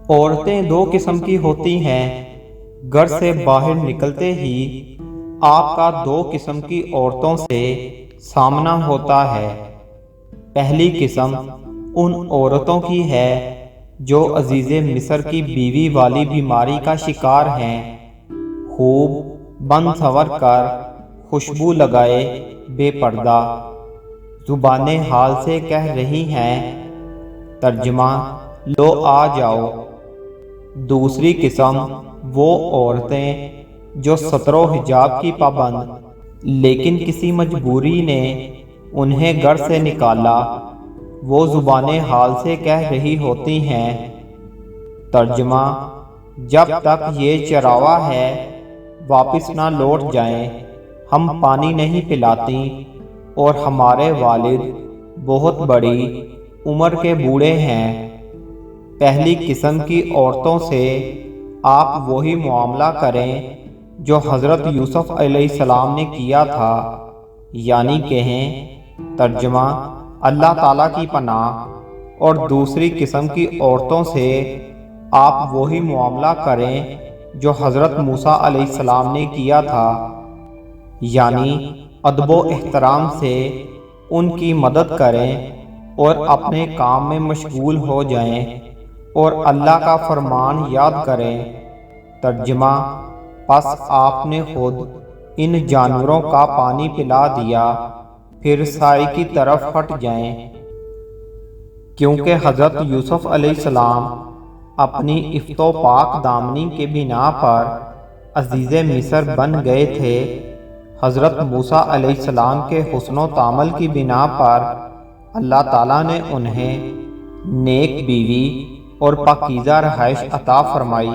عورتیں دو قسم کی ہوتی ہیں۔ گھر سے باہر نکلتے ہی آپ کا دو قسم کی عورتوں سے سامنا ہوتا ہے۔ پہلی قسم ان عورتوں کی ہے جو عزیز مصر کی بیوی والی بیماری کا شکار ہیں، خوب بن سنور کر خوشبو لگائے بے پردہ زبان حال سے کہہ رہی ہیں، ترجمہ لو آ جاؤ۔ دوسری قسم وہ عورتیں جو ستر و حجاب کی پابند لیکن کسی مجبوری نے انہیں گھر سے نکالا، وہ زبان حال سے کہہ رہی ہوتی ہیں، ترجمہ جب تک یہ چراوا ہے واپس نہ لوٹ جائیں ہم پانی نہیں پلاتی، اور ہمارے والد بہت بڑی عمر کے بوڑھے ہیں۔ پہلی قسم کی عورتوں سے آپ وہی معاملہ کریں جو حضرت یوسف علیہ السلام نے کیا تھا، یعنی کہیں، ترجمہ اللہ تعالیٰ کی پناہ۔ اور دوسری قسم کی عورتوں سے آپ وہی معاملہ کریں جو حضرت موسیٰ علیہ السلام نے کیا تھا، یعنی ادب و احترام سے ان کی مدد کریں اور اپنے کام میں مشغول ہو جائیں اور اللہ کا فرمان یاد کریں، ترجمہ پس آپ نے خود ان جانوروں کا پانی پلا دیا، پھر سائے کی طرف ہٹ جائیں۔ کیونکہ حضرت یوسف علیہ السلام اپنی عفت و پاک دامنی کے بنا پر عزیز مصر بن گئے تھے، حضرت موسیٰ علیہ السلام کے حسن و تامل کی بنا پر اللہ تعالیٰ نے انہیں نیک بیوی اور پاکیزہ رہائش عطا فرمائی۔